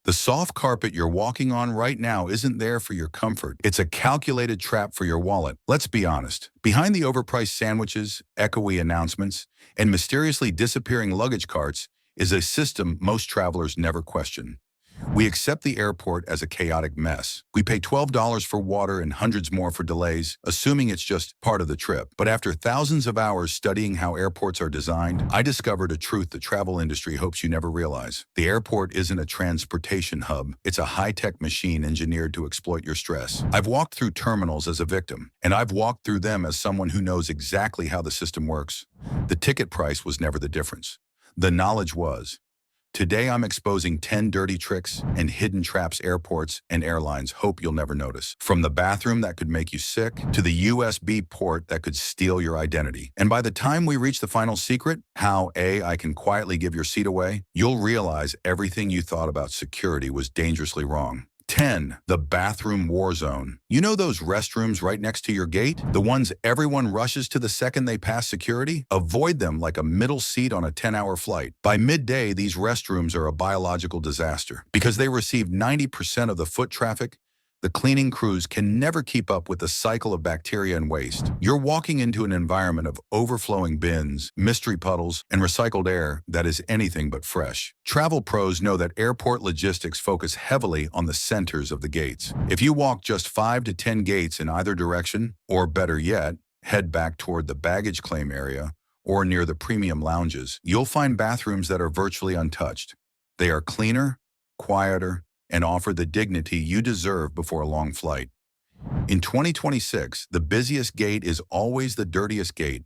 The soft carpet you're walking on right now isn't there for your comfort. It's a calculated trap for your wallet. Let's be honest. Behind the overpriced sandwiches, echoey announcements, and mysteriously disappearing luggage carts is a system most travelers never question. We accept the airport as a chaotic mess. We pay $12 for water and hundreds more for delays, assuming it's just part of the trip. But after thousands of hours studying how airports are designed, I discovered a truth the travel industry hopes you never realize. The airport isn't a transportation hub. It's a high-tech machine engineered to exploit your stress. I've walked through terminals as a victim, and I've walked through them as someone who knows exactly how the system works. The ticket price was never the difference. The knowledge was. Today, I'm exposing 10 dirty tricks and hidden traps airports and airlines hope you'll never notice. From the bathroom that could make you sick to the USB port that could steal your identity. And by the time we reach the final secret, how AI can quietly give your seat away, you'll realize everything you thought about security was dangerously wrong. 10. The bathroom war zone. You know those restrooms right next to your gate? The ones everyone rushes to the second they pass security? Avoid them like a middle seat on a 10-hour flight. By midday, these restrooms are a biological disaster. Because they receive 90% of the foot traffic, the cleaning crews can never keep up with the cycle of bacteria and waste. You're walking into an environment of overflowing bins, mystery puddles, and recycled air that is anything but fresh. Travel pros know that airport logistics focus heavily on the centers of the gates. If you walk just 5 to 10 gates in either direction, or better yet, head back toward the baggage claim area or near the premium lounges, you'll find bathrooms that are virtually untouched. They are cleaner, quieter, and offer the dignity you deserve before a long flight. In 2026, the busiest gate is always the dirtiest gate.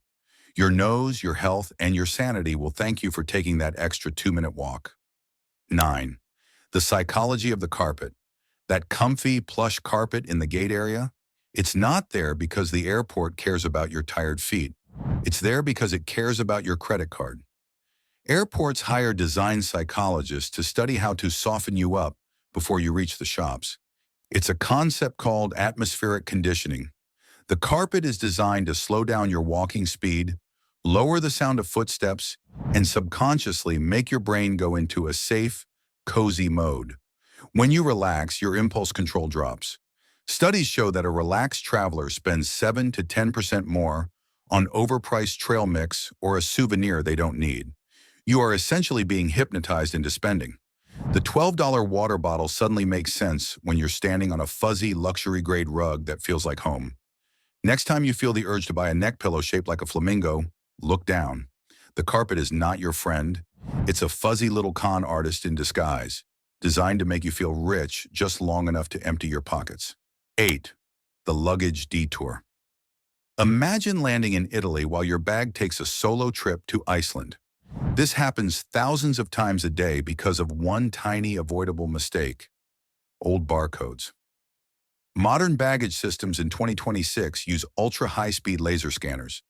Your nose, your health, and your sanity will thank you for taking that extra 2-minute walk. 9. The psychology of the carpet. That comfy, plush carpet in the gate area, it's not there because the airport cares about your tired feet. It's there because it cares about your credit card. Airports hire design psychologists to study how to soften you up before you reach the shops. It's a concept called atmospheric conditioning. The carpet is designed to slow down your walking speed, lower the sound of footsteps, and subconsciously make your brain go into a safe, cozy mode. When you relax, your impulse control drops. Studies show that a relaxed traveler spends 7 to 10% more on overpriced trail mix or a souvenir they don't need. You are essentially being hypnotized into spending. The $12 water bottle suddenly makes sense when you're standing on a fuzzy, luxury-grade rug that feels like home. Next time you feel the urge to buy a neck pillow shaped like a flamingo, look down. The carpet is not your friend. It's a fuzzy little con artist in disguise, designed to make you feel rich just long enough to empty your pockets. 8. The luggage detour. Imagine landing in Italy while your bag takes a solo trip to Iceland. This happens thousands of times a day because of one tiny avoidable mistake: old barcodes. Modern baggage systems in 2026 use ultra-high-speed laser scanners.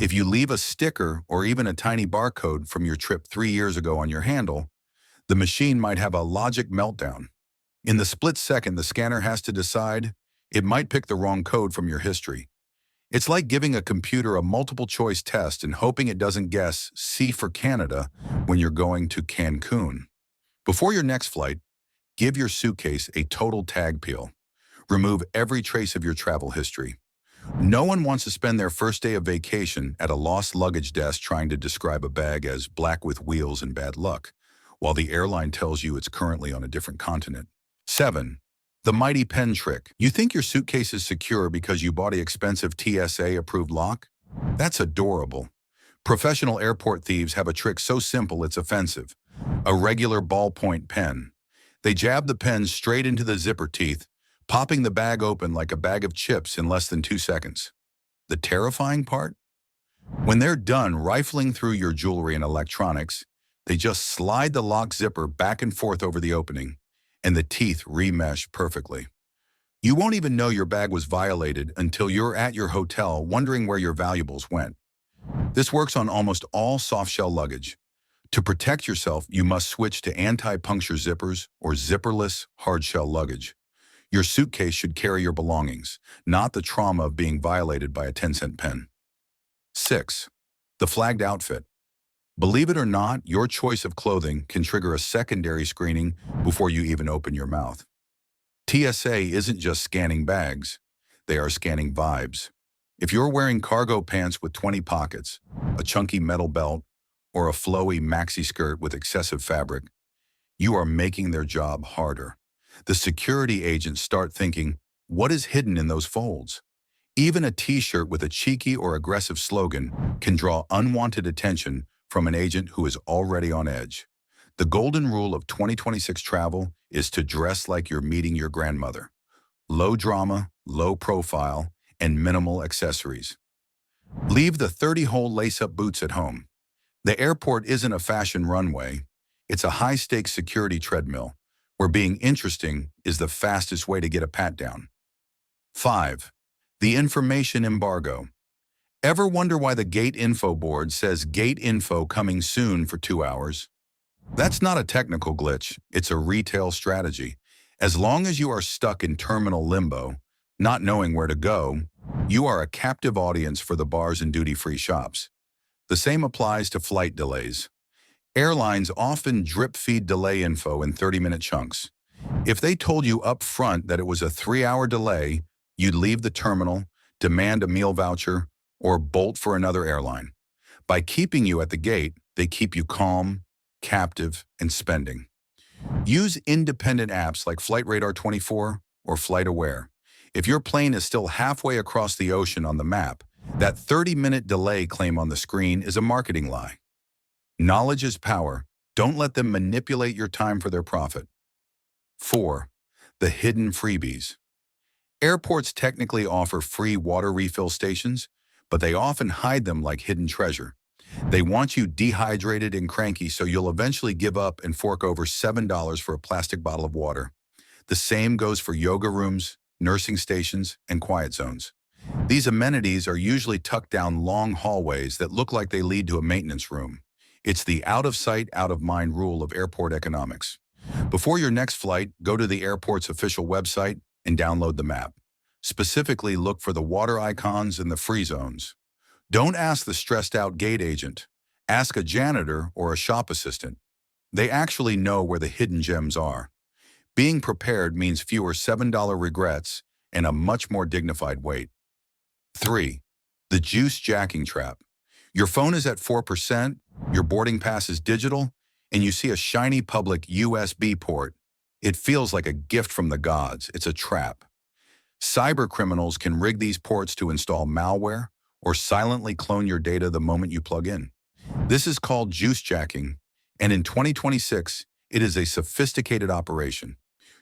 If you leave a sticker or even a tiny barcode from your trip 3 years ago on your handle, the machine might have a logic meltdown. In the split second the scanner has to decide, it might pick the wrong code from your history. It's like giving a computer a multiple-choice test and hoping it doesn't guess C for Canada when you're going to Cancun. Before your next flight, give your suitcase a total tag peel. Remove every trace of your travel history. No one wants to spend their first day of vacation at a lost luggage desk trying to describe a bag as black with wheels and bad luck, while the airline tells you it's currently on a different continent. 7. The mighty pen trick. You think your suitcase is secure because you bought an expensive TSA-approved lock? That's adorable. Professional airport thieves have a trick so simple it's offensive: a regular ballpoint pen. They jab the pen straight into the zipper teeth, popping the bag open like a bag of chips in less than 2 seconds. The terrifying part? When they're done rifling through your jewelry and electronics, they just slide the lock zipper back and forth over the opening, and the teeth remesh perfectly. You won't even know your bag was violated until you're at your hotel wondering where your valuables went. This works on almost all soft-shell luggage. To protect yourself, you must switch to anti-puncture zippers or zipperless hard-shell luggage. Your suitcase should carry your belongings, not the trauma of being violated by a 10-cent pen. 6. The flagged outfit. Believe it or not, your choice of clothing can trigger a secondary screening before you even open your mouth. TSA isn't just scanning bags, they are scanning vibes. If you're wearing cargo pants with 20 pockets, a chunky metal belt, or a flowy maxi skirt with excessive fabric, you are making their job harder. The security agents start thinking, what is hidden in those folds? Even a t-shirt with a cheeky or aggressive slogan can draw unwanted attention from an agent who is already on edge. The golden rule of 2026 travel is to dress like you're meeting your grandmother. Low drama, low profile, and minimal accessories. Leave the 30-hole lace-up boots at home. The airport isn't a fashion runway. It's a high-stakes security treadmill, where being interesting is the fastest way to get a pat-down. 5. The information embargo. Ever wonder why the gate info board says gate info coming soon for 2 hours? That's not a technical glitch, it's a retail strategy. As long as you are stuck in terminal limbo, not knowing where to go, you are a captive audience for the bars and duty-free shops. The same applies to flight delays. Airlines often drip-feed delay info in 30-minute chunks. If they told you up front that it was a 3-hour delay, you'd leave the terminal, demand a meal voucher, or bolt for another airline. By keeping you at the gate, they keep you calm, captive, and spending. Use independent apps like Flight Radar 24 or Flight Aware. If your plane is still halfway across the ocean on the map, that 30-minute delay claim on the screen is a marketing lie. Knowledge is power. Don't let them manipulate your time for their profit. 4. The hidden freebies. Airports technically offer free water refill stations, but they often hide them like hidden treasure. They want you dehydrated and cranky so you'll eventually give up and fork over $7 for a plastic bottle of water. The same goes for yoga rooms, nursing stations, and quiet zones. These amenities are usually tucked down long hallways that look like they lead to a maintenance room. It's the out-of-sight, out-of-mind rule of airport economics. Before your next flight, go to the airport's official website and download the map. Specifically, look for the water icons and the free zones. Don't ask the stressed-out gate agent. Ask a janitor or a shop assistant. They actually know where the hidden gems are. Being prepared means fewer $7 regrets and a much more dignified wait. 3. The juice jacking trap. Your phone is at 4%, your boarding pass is digital, and you see a shiny public USB port. It feels like a gift from the gods. It's a trap. Cyber criminals can rig these ports to install malware or silently clone your data the moment you plug in. This is called juice jacking, and in 2026, it is a sophisticated operation.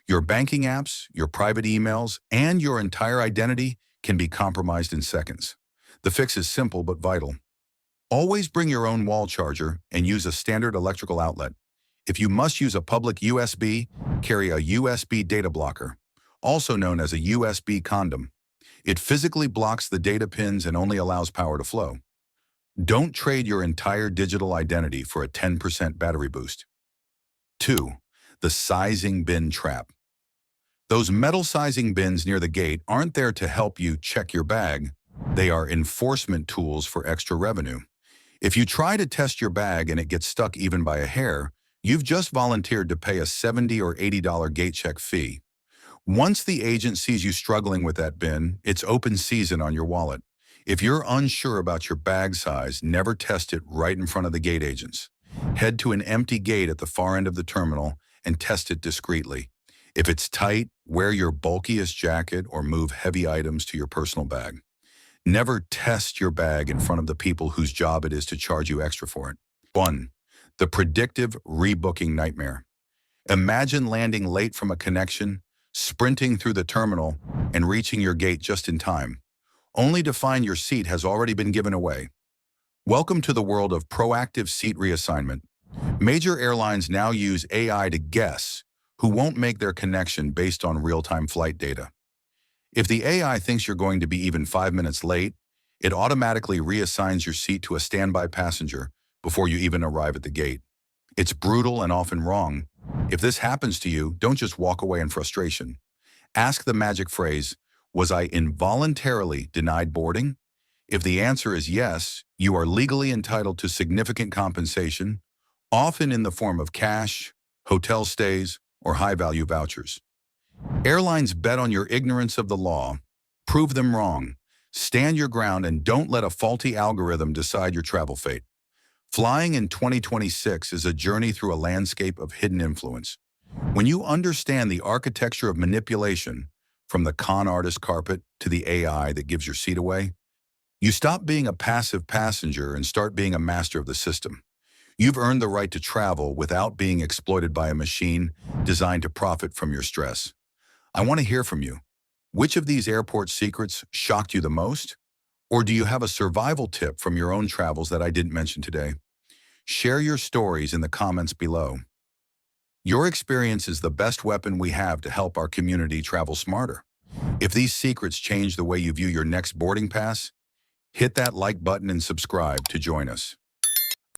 Your banking apps, your private emails, and your entire identity can be compromised in seconds. The fix is simple but vital. Always bring your own wall charger and use a standard electrical outlet. If you must use a public USB, carry a USB data blocker, also known as a USB condom. It physically blocks the data pins and only allows power to flow. Don't trade your entire digital identity for a 10% battery boost. 2. The sizing bin trap. Those metal sizing bins near the gate aren't there to help you check your bag. They are enforcement tools for extra revenue. If you try to test your bag and it gets stuck even by a hair, you've just volunteered to pay a $70 or $80 gate check fee. Once the agent sees you struggling with that bin, it's open season on your wallet. If you're unsure about your bag size, never test it right in front of the gate agents. Head to an empty gate at the far end of the terminal and test it discreetly. If it's tight, wear your bulkiest jacket or move heavy items to your personal bag. Never test your bag in front of the people whose job it is to charge you extra for it. 1. The predictive rebooking nightmare. Imagine landing late from a connection, sprinting through the terminal, and reaching your gate just in time, only to find your seat has already been given away. Welcome to the world of proactive seat reassignment. Major airlines now use AI to guess who won't make their connection based on real-time flight data. If the AI thinks you're going to be even 5 minutes late, it automatically reassigns your seat to a standby passenger before you even arrive at the gate. It's brutal and often wrong. If this happens to you, don't just walk away in frustration. Ask the magic phrase, "Was I involuntarily denied boarding?" If the answer is yes, you are legally entitled to significant compensation, often in the form of cash, hotel stays, or high-value vouchers. Airlines bet on your ignorance of the law. Prove them wrong. Stand your ground and don't let a faulty algorithm decide your travel fate. Flying in 2026 is a journey through a landscape of hidden influence. When you understand the architecture of manipulation, from the con artist carpet to the AI that gives your seat away, you stop being a passive passenger and start being a master of the system. You've earned the right to travel without being exploited by a machine designed to profit from your stress. I want to hear from you. Which of these airport secrets shocked you the most? Or do you have a survival tip from your own travels that I didn't mention today? Share your stories in the comments below. Your experience is the best weapon we have to help our community travel smarter. If these secrets change the way you view your next boarding pass, hit that like button and subscribe to join us.